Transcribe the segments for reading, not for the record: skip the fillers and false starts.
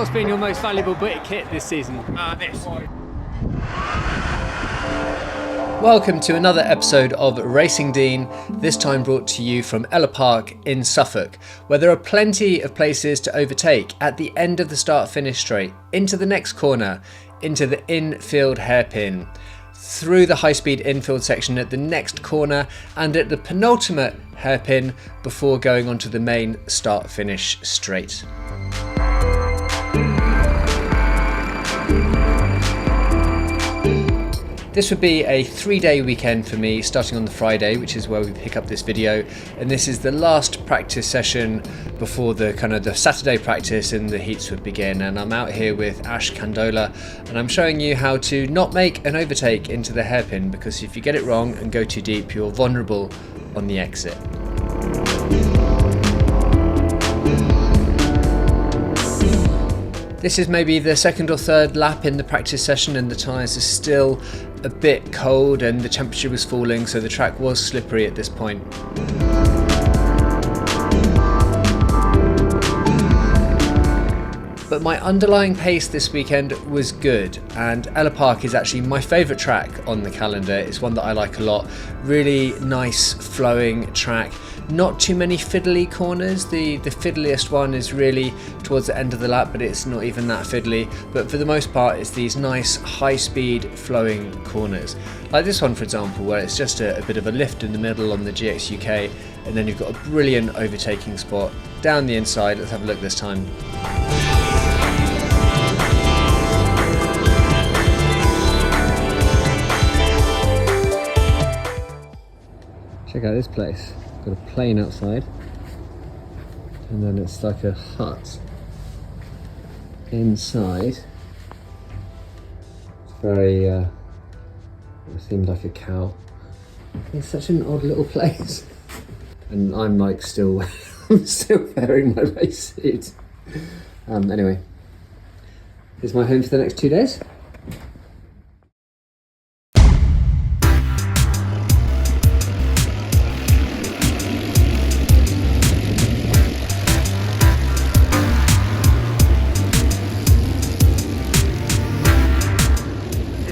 What's been your most valuable bit of kit this season? This. Welcome to another episode of Racing Dean, this time brought to you from Ellough Park in Suffolk, where there are plenty of places to overtake at the end of the start-finish straight, into the next corner, into the infield hairpin, through the high-speed infield section at the next corner, and at the penultimate hairpin before going on to the main start-finish straight. This would be a 3-day weekend for me, starting on the Friday, which is where we pick up this video, and this is the last practice session before the Saturday practice and the heats would begin. And I'm out here with Ash Candola, and I'm showing you how to not make an overtake into the hairpin, because if you get it wrong and go too deep, you're vulnerable on the exit. This is maybe the second or third lap in the practice session, and the tyres are still a bit cold and the temperature was falling, so the track was slippery at this point. But my underlying pace this weekend was good, and Ellough Park is actually my favourite track on the calendar. It's one that I like a lot. Really nice flowing track. Not too many fiddly corners. The fiddliest one is really towards the end of the lap, but it's not even that fiddly. But for the most part, it's these nice high-speed flowing corners. Like this one, for example, where it's just a bit of a lift in the middle on the GX UK, and then you've got a brilliant overtaking spot down the inside. Let's have a look this time. Check out this place. Got a plane outside, and then it's like a hut inside. It's very it seemed like a cow. It's such an odd little place, and I'm like still wearing my race suit. Anyway, here's my home for the next 2 days.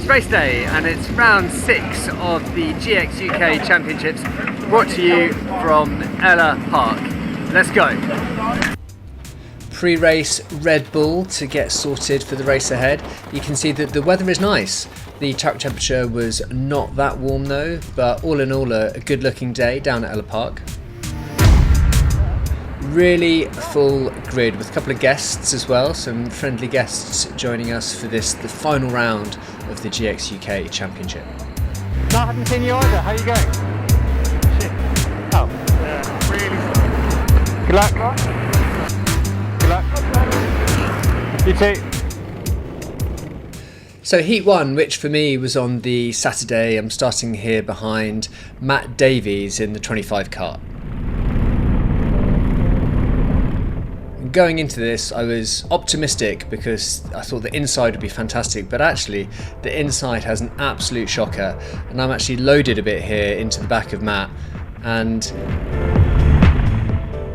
Race day, and it's round 6 of the GX UK Championships, brought to you from Ellough Park. Let's go. Pre-race Red Bull to get sorted for the race ahead. You can see that the weather is nice. The track temperature was not that warm though, but all in all a good looking day down at Ellough Park. Really full grid with a couple of guests as well, some friendly guests joining us for the final round of the GX UK Championship. No, I haven't seen you either. How are you going? Shit. Oh, yeah, really. Good luck. Good luck. You too. So Heat 1, which for me was on the Saturday, I'm starting here behind Matt Davies in the 25 kart. Going into this, I was optimistic because I thought the inside would be fantastic, but actually the inside has an absolute shocker, and I'm actually loaded a bit here into the back of Matt, and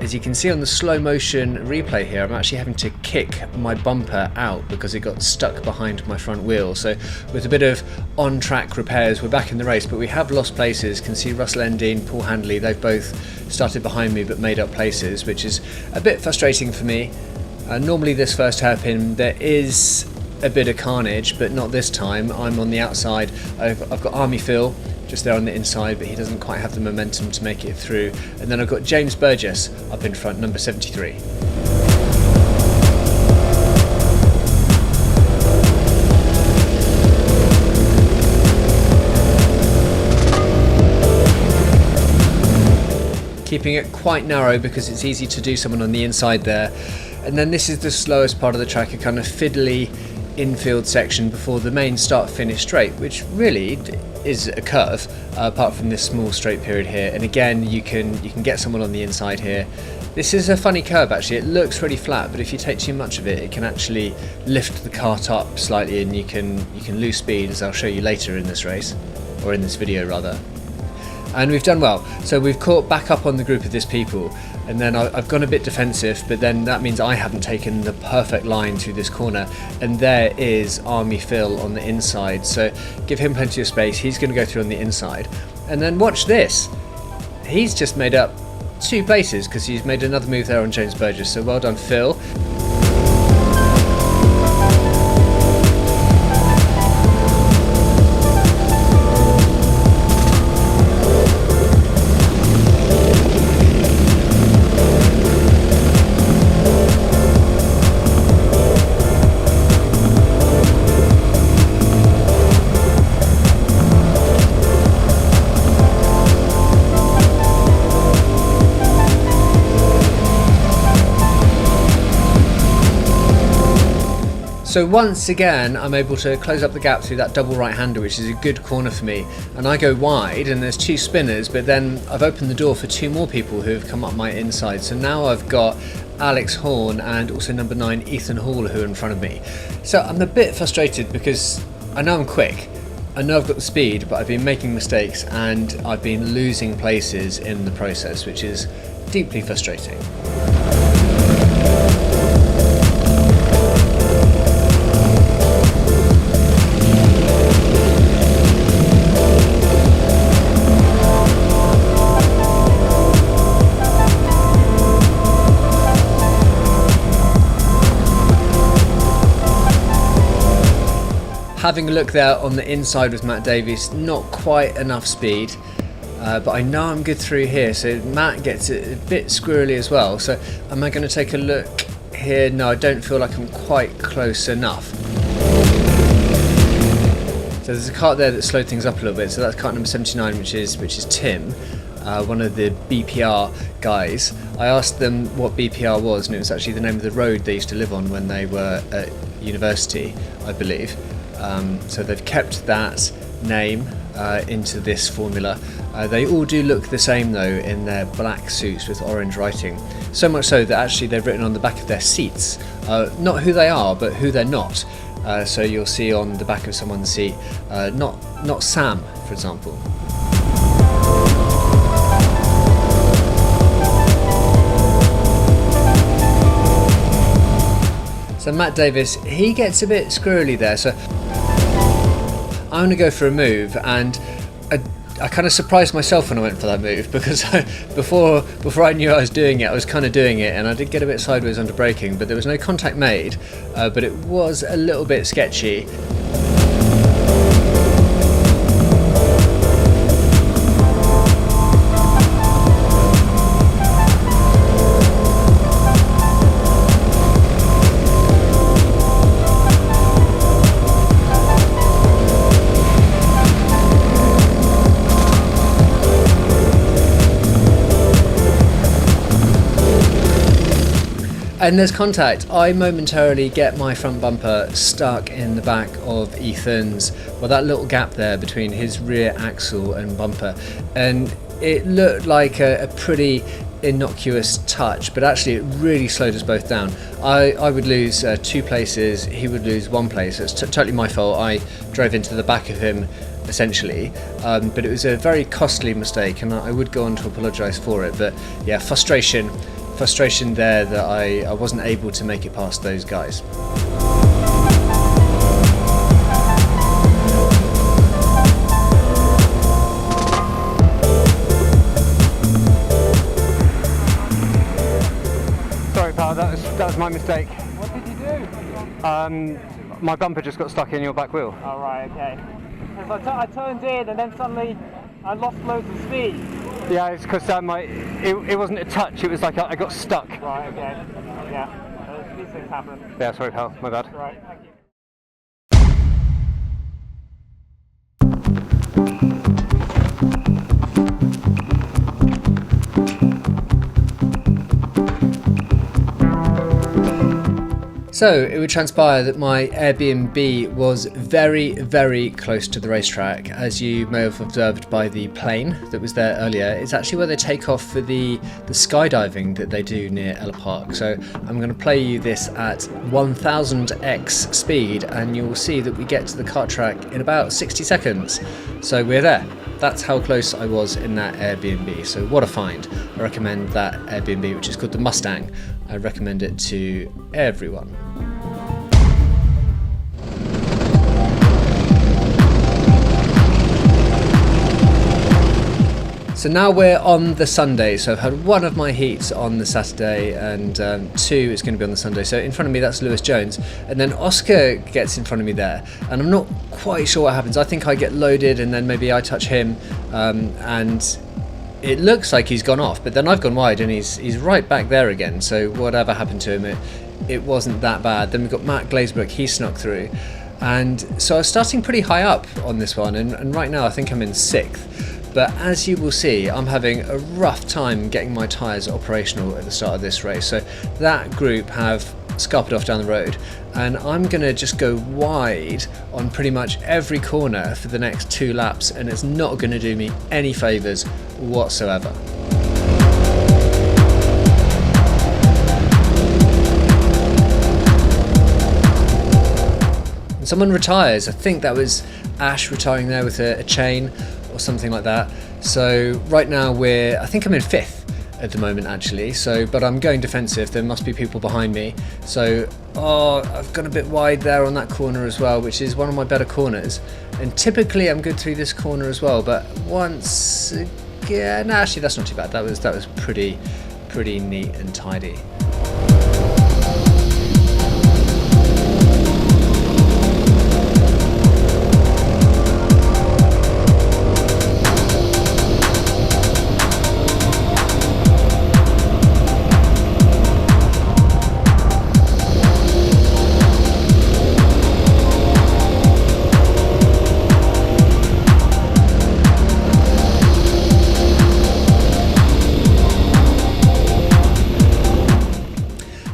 as you can see on the slow motion replay here, I'm actually having to kick my bumper out because it got stuck behind my front wheel. So with a bit of on-track repairs, we're back in the race, but we have lost places. You can see Russell Endine, Paul Handley, they've both started behind me but made up places, which is a bit frustrating for me. Normally this first hairpin there is a bit of carnage, but not this time. I'm on the outside. I've got Army Phil just there on the inside, but he doesn't quite have the momentum to make it through. And then I've got James Burgess up in front, number 73. keeping it quite narrow because it's easy to do someone on the inside there. And then this is the slowest part of the track, a kind of fiddly infield section before the main start-finish straight, which really is a curve, apart from this small straight period here. And again, you can get someone on the inside here. This is a funny curve actually. It looks really flat, but if you take too much of it, it can actually lift the kart up slightly, and you can lose speed, as I'll show you later in this race, or in this video rather. And we've done well. So we've caught back up on the group of this people, and then I've gone a bit defensive, but then that means I haven't taken the perfect line through this corner, and there is Army Phil on the inside. So give him plenty of space. He's going to go through on the inside, and then watch this. He's just made up 2 places because he's made another move there on James Burgess. So well done, Phil. So once again, I'm able to close up the gap through that double right-hander, which is a good corner for me. And I go wide, and there's 2 spinners, but then I've opened the door for 2 more people who have come up my inside. So now I've got Alex Horn and also number 9, Ethan Hall, who are in front of me. So I'm a bit frustrated because I know I'm quick. I know I've got the speed, but I've been making mistakes and I've been losing places in the process, which is deeply frustrating. Having a look there on the inside with Matt Davies, not quite enough speed, but I know I'm good through here, so Matt gets it a bit squirrely as well. So am I going to take a look here? No, I don't feel like I'm quite close enough. So there's a kart there that slowed things up a little bit, so that's kart number 79, which is Tim, one of the BPR guys. I asked them what BPR was, and it was actually the name of the road they used to live on when they were at university, I believe. So they've kept that name into this formula. They all do look the same though in their black suits with orange writing. So much so that actually they've written on the back of their seats, not who they are, but who they're not. So you'll see on the back of someone's seat, not Sam, for example. So Matt Davis, he gets a bit squirrely there. So I'm going to go for a move, and I kind of surprised myself when I went for that move because before I knew I was doing it, I was kind of doing it, and I did get a bit sideways under braking, but there was no contact made, but it was a little bit sketchy. And there's contact. I momentarily get my front bumper stuck in the back of Ethan's, well, that little gap there between his rear axle and bumper, and it looked like a pretty innocuous touch, but actually it really slowed us both down. I would lose 2 places, he would lose 1 place. It's totally my fault. I drove into the back of him essentially, but it was a very costly mistake, and I would go on to apologise for it. But yeah, frustration there that I wasn't able to make it past those guys. Sorry pal, that was my mistake. What did you do? My bumper just got stuck in your back wheel. Oh right, okay. Because I turned in and then suddenly I lost loads of speed. Yeah, it's because it wasn't a touch, it was like I got stuck. Right, okay. Yeah, these things happen. Yeah, sorry pal, my bad. Right, thank you. So it would transpire that my Airbnb was very, very close to the racetrack. As you may have observed by the plane that was there earlier, it's actually where they take off for the skydiving that they do near Ellough Park. So I'm going to play you this at 1000x speed and you'll see that we get to the kart track in about 60 seconds. So we're there. That's how close I was in that Airbnb. So what a find. I recommend that Airbnb, which is called the Mustang. I recommend it to everyone. So now we're on the Sunday, so I've had one of my heats on the Saturday and two is going to be on the Sunday. So in front of me that's Lewis Jones, and then Oscar gets in front of me there, and I'm not quite sure what happens. I think I get loaded and then maybe I touch him, and it looks like he's gone off, but then I've gone wide and he's right back there again. So whatever happened to him, it wasn't that bad. Then we've got Matt Glazebrook, he snuck through. And so I was starting pretty high up on this one, and right now I think I'm in 6th. But as you will see, I'm having a rough time getting my tyres operational at the start of this race. So that group have scarpered off down the road, and I'm gonna just go wide on pretty much every corner for the next 2 laps, and it's not gonna do me any favours whatsoever. And someone retires. I think that was Ash retiring there with a chain or something like that. So right now I think I'm in 5th at the moment actually, but I'm going defensive. There must be people behind me. So I've gone a bit wide there on that corner as well, which is one of my better corners. And typically I'm good through this corner as well, but once again, actually that's not too bad. That was pretty neat and tidy.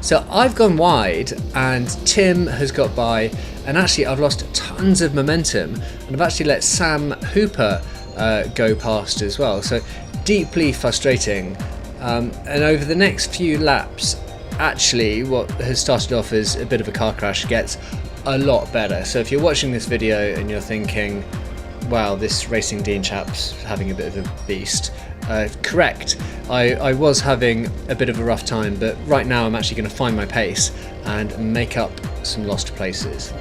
So I've gone wide and Tim has got by, and actually I've lost tons of momentum, and I've actually let Sam Hooper go past as well. So deeply frustrating. And over the next few laps, actually what has started off as a bit of a car crash gets a lot better. So if you're watching this video and you're thinking, wow, this Racing Dean chap's having a bit of a beast, correct. I was having a bit of a rough time, but right now I'm actually going to find my pace and make up some lost places.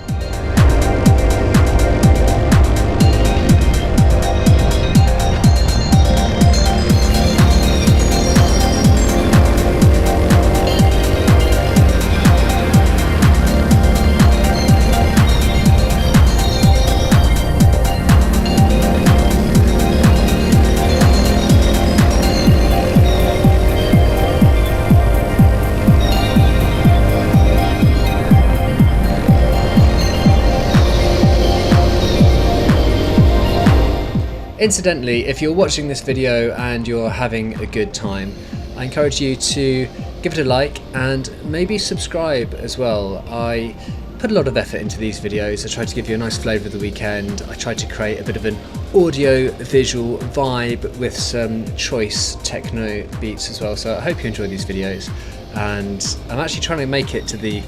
Incidentally, if you're watching this video and you're having a good time, I encourage you to give it a like and maybe subscribe as well. I put a lot of effort into these videos. I try to give you a nice flavour of the weekend. I try to create a bit of an audio-visual vibe with some choice techno beats as well. So I hope you enjoy these videos. And I'm actually trying to make it to the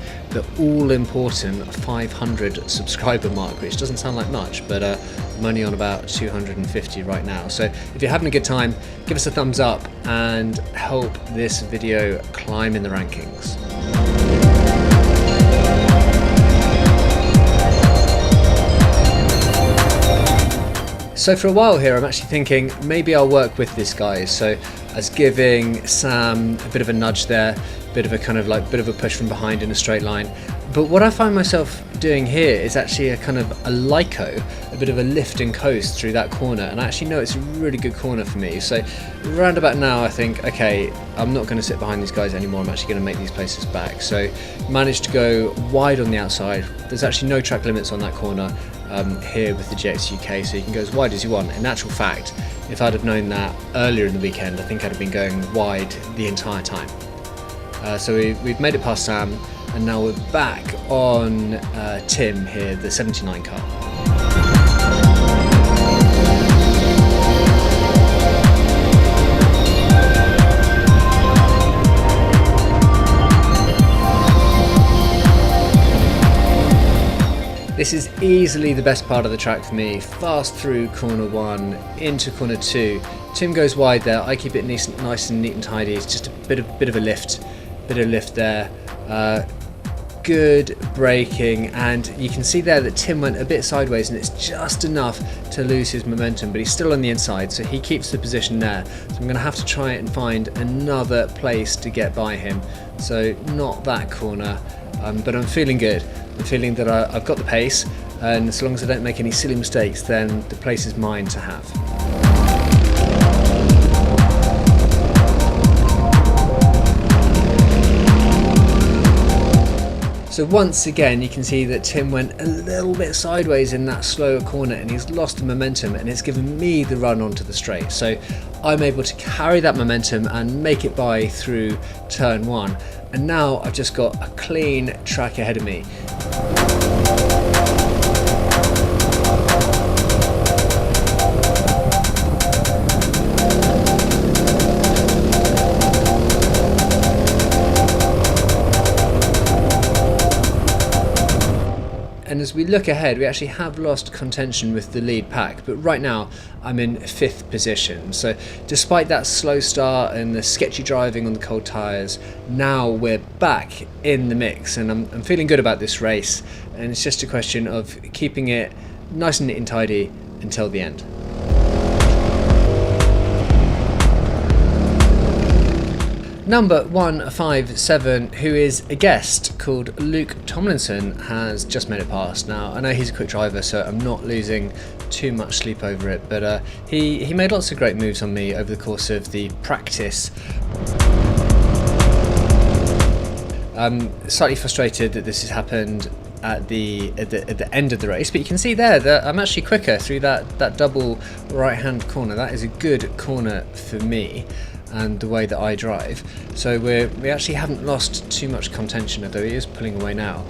all-important 500 subscriber mark, which doesn't sound like much, but I'm only on about 250 right now. So if you're having a good time, give us a thumbs up and help this video climb in the rankings. So for a while here, I'm actually thinking maybe I'll work with this guy. So I was giving Sam a bit of a nudge there, a bit of a kind of like bit of a push from behind in a straight line. But what I find myself doing here is actually a kind of a Lyco, a bit of a lift and coast through that corner, and I actually know it's a really good corner for me. So round about now I think, okay, I'm not going to sit behind these guys anymore, I'm actually going to make these places back. So managed to go wide on the outside. There's actually no track limits on that corner here with the GX UK, so you can go as wide as you want. In actual fact, if I'd have known that earlier in the weekend, I think I'd have been going wide the entire time. So we've made it past Sam, and we've got Beccles and now we're back on Tim here, the 79 car. This is easily the best part of the track for me. Fast through corner 1 into corner 2. Tim goes wide there. I keep it nice and neat and tidy. It's just a bit of a lift there. Good braking, and you can see there that Tim went a bit sideways, and it's just enough to lose his momentum, but he's still on the inside, so he keeps the position there. So I'm going to have to try and find another place to get by him. So not that corner, but I'm feeling good. I'm feeling that I've got the pace, and as long as I don't make any silly mistakes, then the place is mine to have. So once again, you can see that Tim went a little bit sideways in that slower corner, and he's lost the momentum, and it's given me the run onto the straight. So I'm able to carry that momentum and make it by through turn 1. And now I've just got a clean track ahead of me. And as we look ahead, we actually have lost contention with the lead pack, but right now I'm in 5th position. So despite that slow start and the sketchy driving on the cold tyres, now we're back in the mix, and I'm feeling good about this race, and it's just a question of keeping it nice and neat and tidy until the end. Number 157, who is a guest called Luke Tomlinson, has just made it past. Now, I know he's a quick driver, so I'm not losing too much sleep over it, but he made lots of great moves on me over the course of the practice. I'm slightly frustrated that this has happened at the end of the race, but you can see there that I'm actually quicker through that double right-hand corner. That is a good corner for me and the way that I drive. So we actually haven't lost too much contention, although he is pulling away now.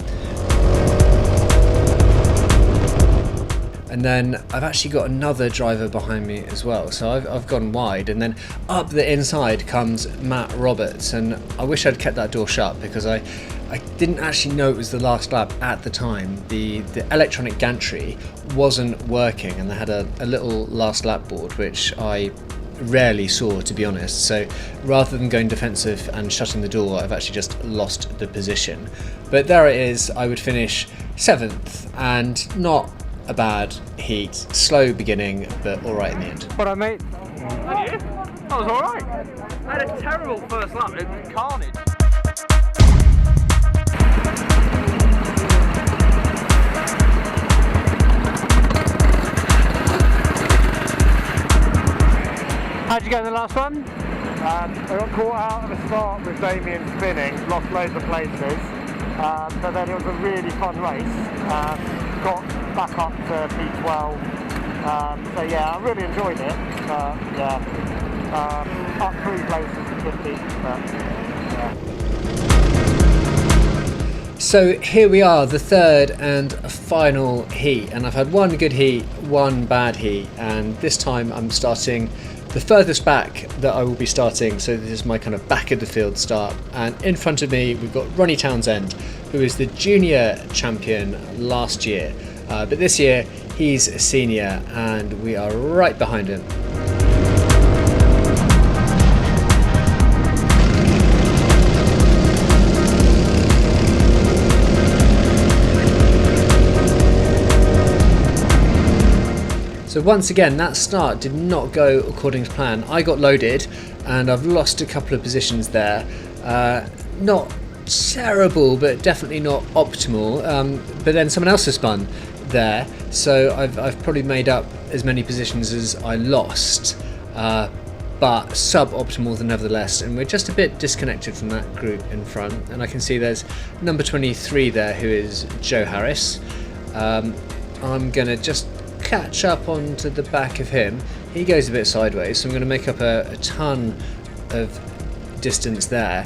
And then I've actually got another driver behind me as well, so I've gone wide, and then up the inside comes Matt Roberts, and I wish I'd kept that door shut because I didn't actually know it was the last lap at the time. The electronic gantry wasn't working, and they had a little last lap board which I rarely saw, to be honest. So rather than going defensive and shutting the door, I've actually just lost the position. But there it is. I would finish 7th, and not a bad heat. Slow beginning, but all right in the end. What I mate? And you? I was alright. I had a terrible first lap. It was carnage. How'd you get in the last one? I got caught out at the start with Damien spinning, lost loads of places, but then it was a really fun race. Got back up to P12, so yeah, I really enjoyed it. Up 3 places to 50, but yeah. So here we are, the third and final heat, and I've had one good heat, one bad heat, and this time I'm starting the furthest back that I will be starting, so this is my kind of back of the field start. And in front of me we've got Ronnie Townsend, who is the junior champion last year, but this year he's a senior, and we are right behind him. So once again, that start did not go according to plan. I got loaded and I've lost a couple of positions there. Not terrible, but definitely not optimal. But then someone else has spun there, so I've probably made up as many positions as I lost, but suboptimal nevertheless. And we're just a bit disconnected from that group in front. And I can see there's number 23 there, who is Joe Harris. I'm gonna just catch up onto the back of him. He goes a bit sideways, so I'm going to make up a ton of distance there.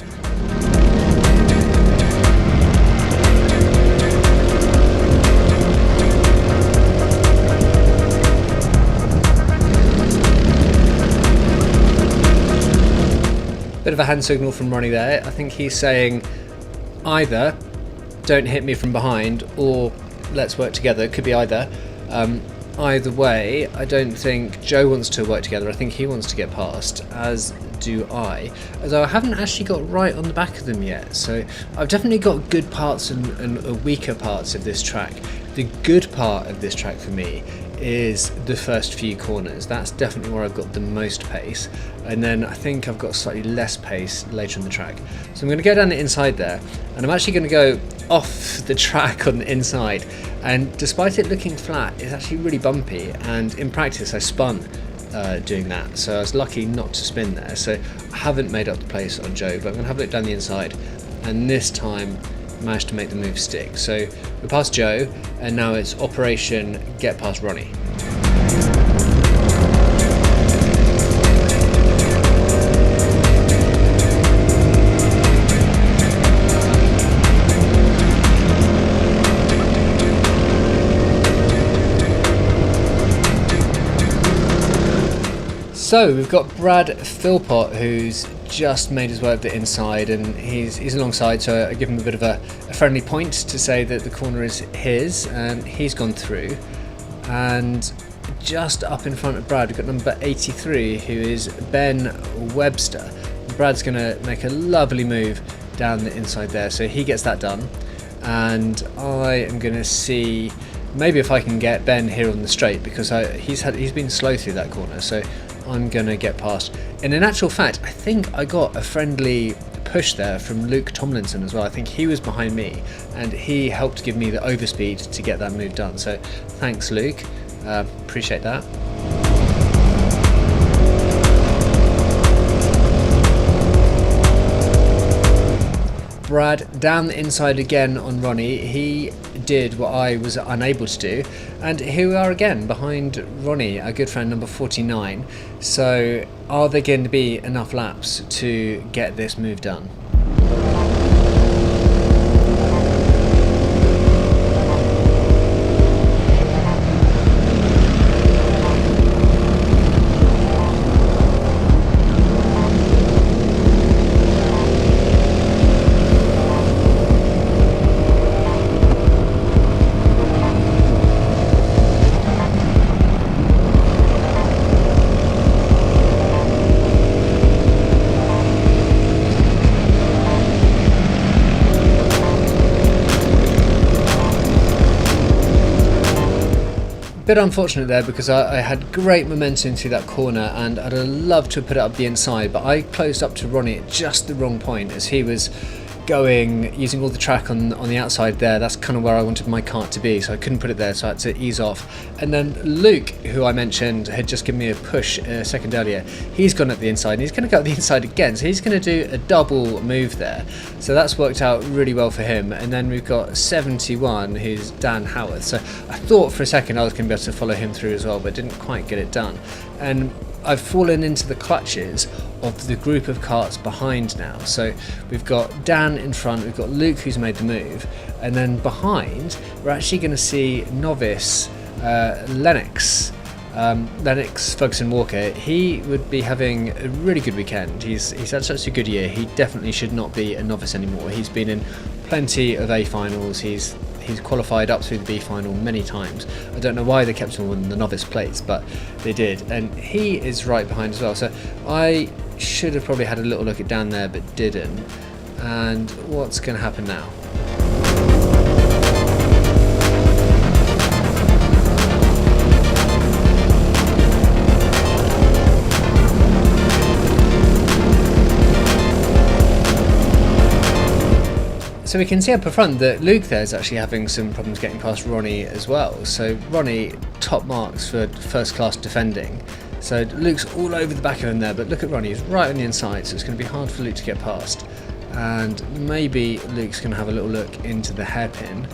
Bit of a hand signal from Ronnie there. I think he's saying either don't hit me from behind or let's work together. It could be either. Either way, I don't think Joe wants to work together. I think he wants to get past, as do I. Although I haven't actually got right on the back of them yet. So I've definitely got good parts and weaker parts of this track. The good part of this track for me is the first few corners. That's definitely where I've got the most pace, and then I think I've got slightly less pace later in the track. So I'm going to go down the inside there, and I'm actually going to go off the track on the inside, and despite it looking flat, it's actually really bumpy, and in practice I spun doing that, so I was lucky not to spin there. So I haven't made up the place on Joe, but I'm going to have a look down the inside, and this time managed to make the move stick. So we're past Joe, and now it's Operation Get Past Ronnie. So we've got Brad Philpott, who's just made his way up the inside, and he's alongside, so I give him a bit of a friendly point to say that the corner is his, and he's gone through. And just up in front of Brad, we've got number 83, who is Ben Webster. Brad's going to make a lovely move down the inside there, so he gets that done. And I am going to see maybe if I can get Ben here on the straight, because he's been slow through that corner, so I'm going to get past. And in actual fact, I think I got a friendly push there from Luke Tomlinson as well. I think he was behind me, and he helped give me the overspeed to get that move done. So thanks, Luke. Appreciate that. Brad down the inside again on Ronnie. He did what I was unable to do, and here we are again behind Ronnie, our good friend number 49. So are there going to be enough laps to get this move done? Bit unfortunate there, because I had great momentum through that corner, and I'd have loved to have put it up the inside, but I closed up to Ronnie at just the wrong point as he was using all the track on the outside there. That's kind of where I wanted my kart to be, so I couldn't put it there, so I had to ease off. And then Luke, who I mentioned had just given me a push a second earlier, he's gone up the inside, and he's going to go up the inside again, so he's going to do a double move there. So that's worked out really well for him. And then we've got 71, who's Dan Howarth. So I thought for a second I was going to be able to follow him through as well, but didn't quite get it done. And I've fallen into the clutches of the group of karts behind now. So we've got Dan in front, we've got Luke who's made the move, and then behind we're actually going to see novice Lennox Ferguson Walker. He would be having a really good weekend. He's had such a good year. He definitely should not be a novice anymore. He's been in plenty of A finals. He's qualified up through the B final many times. I don't know why they kept him on the novice plates, but they did. And he is right behind as well. So I should have probably had a little look at down there, but didn't. And what's going to happen now? So we can see up front that Luke there is actually having some problems getting past Ronnie as well. So Ronnie, top marks for first class defending. So Luke's all over the back of him there, but look at Ronnie, he's right on the inside, so it's going to be hard for Luke to get past. And maybe Luke's going to have a little look into the hairpin.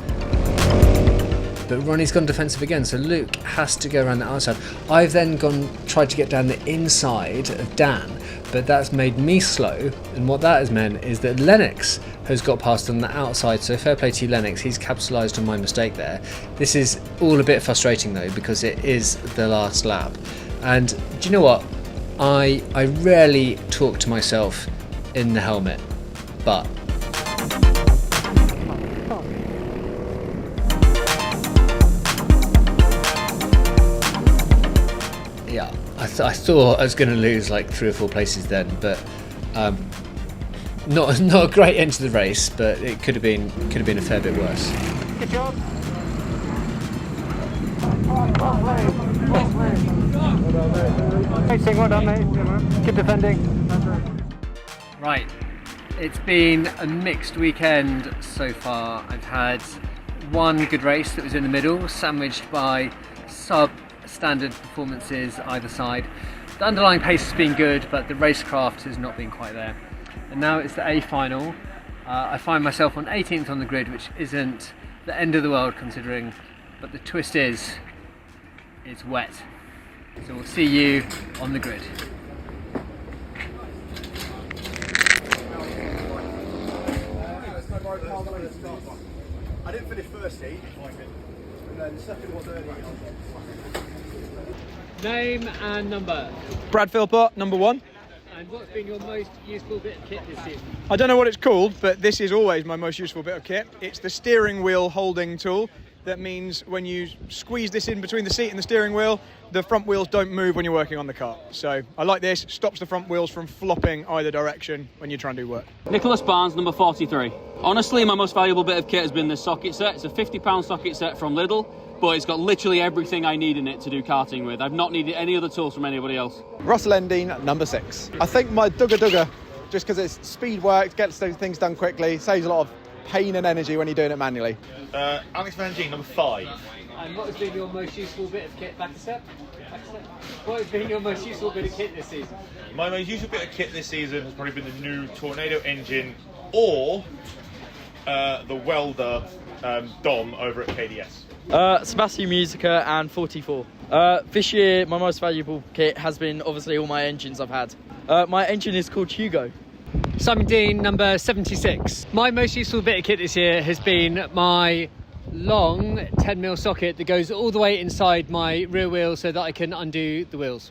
But Ronnie's gone defensive again, so Luke has to go around the outside. I've then tried to get down the inside of Dan, but that's made me slow, and what that has meant is that Lennox has got past on the outside, so fair play to you, Lennox, he's capitalised on my mistake there. This is all a bit frustrating though, because it is the last lap. And do you know what? I rarely talk to myself in the helmet, but yeah, I thought I was going to lose like 3 or 4 places then, but not a great end to the race, but it could have been a fair bit worse. Good job. Racing, well done, mate. Good defending. Right, it's been a mixed weekend so far. I've had one good race that was in the middle, sandwiched by sub-standard performances either side. The underlying pace has been good, but the racecraft has not been quite there. And now it's the A final. I find myself on 18th on the grid, which isn't the end of the world considering, but the twist is, it's wet. So we'll see you on the grid. I didn't finish first heat, and then second was early. Name and number. Brad Philpott, number 1. And what's been your most useful bit of kit this season? I don't know what it's called, but this is always my most useful bit of kit. It's the steering wheel holding tool. That means when you squeeze this in between the seat and the steering wheel, the front wheels don't move when you're working on the car. So I like this, stops the front wheels from flopping either direction when you're trying to do work. Nicholas Barnes, number 43. Honestly, my most valuable bit of kit has been this socket set. It's a £50 socket set from Lidl, but it's got literally everything I need in it to do karting with. I've not needed any other tools from anybody else. Russell Endine, number 6. I think my Dugger, just because it's speed work, gets things done quickly, saves a lot of pain and energy when you're doing it manually. Alex Van Gien, number 5. And what has been your most useful bit of kit? Back a step. What has been your most useful bit of kit this season? My most useful bit of kit this season has probably been the new Tornado engine or the welder Dom over at KDS. Sebastian Musica and 44. This year, my most valuable kit has been obviously all my engines I've had. My engine is called Hugo. Simon Dean, number 76. My most useful bit of kit this year has been my long 10mm socket that goes all the way inside my rear wheel so that I can undo the wheels.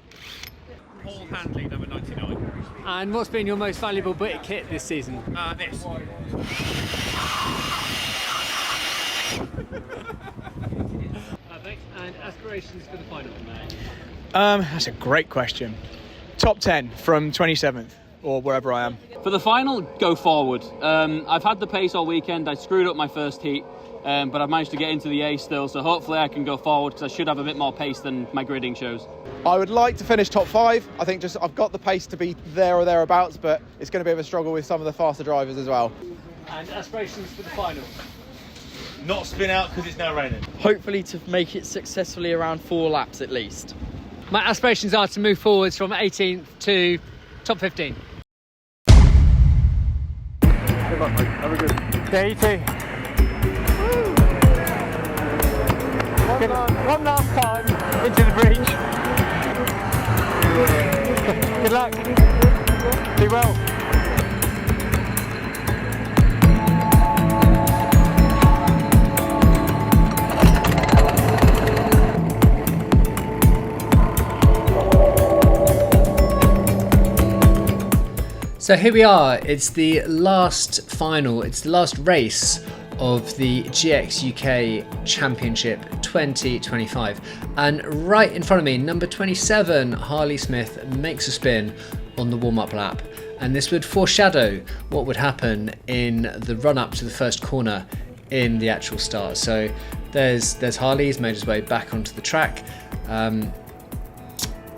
Paul Handley, number 99. And what's been your most valuable bit of kit this season? This. Perfect. And aspirations for the final? That's a great question. Top 10 from 27th or wherever I am. For the final, go forward. I've had the pace all weekend. I screwed up my first heat, but I've managed to get into the A still, so hopefully I can go forward because I should have a bit more pace than my gridding shows. I would like to finish top 5. I think just I've got the pace to be there or thereabouts, but it's going to be a bit of a struggle with some of the faster drivers as well. And aspirations for the final? Not spin out because it's now raining. Hopefully to make it successfully around 4 laps at least. My aspirations are to move forwards from 18th to top 15. Good luck, mate. Have a good. Yeah, you too. One last time into the breach. Good luck. Do well. So here we are, it's the last final, it's the last race of the GX UK Championship 2025. And right in front of me, number 27, Harley Smith makes a spin on the warm-up lap. And this would foreshadow what would happen in the run-up to the first corner in the actual start. So there's Harley, he's made his way back onto the track.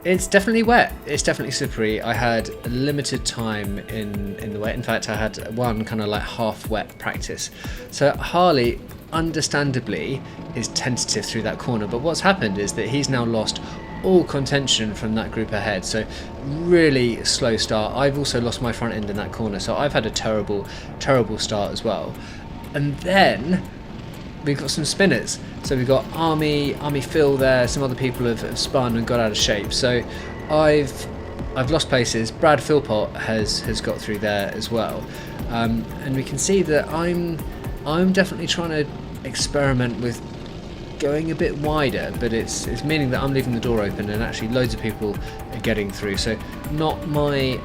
It's definitely wet, it's definitely slippery. I had limited time in the wet. In fact, I had one kind of like half wet practice. So Harley, understandably, is tentative through that corner, but what's happened is that he's now lost all contention from that group ahead. So really slow start. I've also lost my front end in that corner, so I've had a terrible start as well. And then we've got some spinners. So we've got Army Phil there, some other people have spun and got out of shape. So I've lost places. Brad Philpott has got through there as well. And we can see that I'm definitely trying to experiment with going a bit wider, but it's meaning that I'm leaving the door open and actually loads of people are getting through. So not my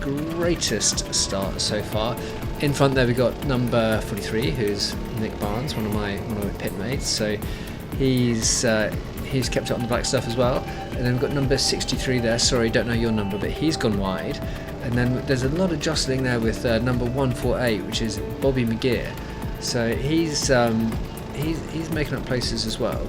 greatest start so far. In front there we got number 43, who's Nick Barnes, one of my pit mates. So he's kept up on the black stuff as well. And then we've got number 63 there. Sorry, don't know your number, but he's gone wide. And then there's a lot of jostling there with number 148, which is Bobby McGear. So he's making up places as well.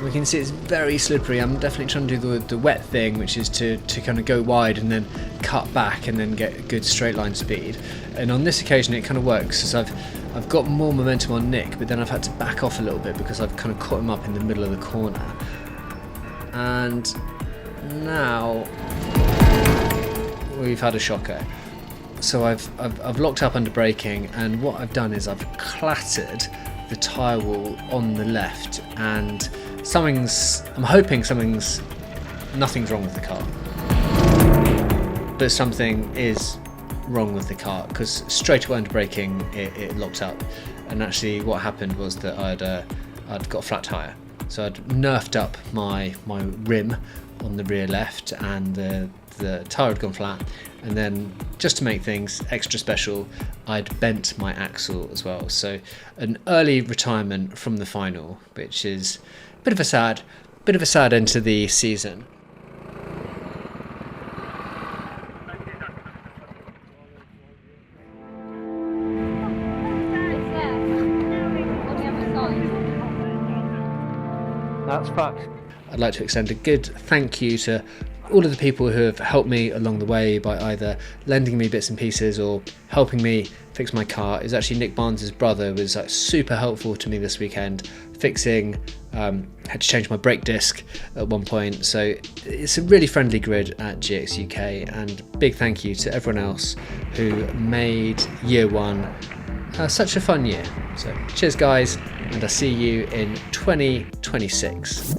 We can see it's very slippery. I'm definitely trying to do the wet thing, which is to kind of go wide and then cut back and then get a good straight line speed. And on this occasion it kind of works, as I've got more momentum on Nick, but then I've had to back off a little bit because I've kind of caught him up in the middle of the corner. And now we've had a shocker. So I've locked up under braking, and what I've done is I've clattered the tyre wall on the left, and I'm hoping nothing's wrong with the car, but something is wrong with the car, because straight away under braking it locked up. And actually what happened was that I'd got a flat tyre, so I'd nerfed up my rim on the rear left, and the tyre had gone flat. And then, just to make things extra special, I'd bent my axle as well. So an early retirement from the final, which is a bit of a sad end to the season. That's fact. I'd like to extend a good thank you to all of the people who have helped me along the way by either lending me bits and pieces or helping me fix my car. It was actually Nick Barnes' brother, was super helpful to me this weekend, fixing, had to change my brake disc at one point. So it's a really friendly grid at GX UK, and big thank you to everyone else who made year one such a fun year. So cheers guys, and I'll see you in 2026.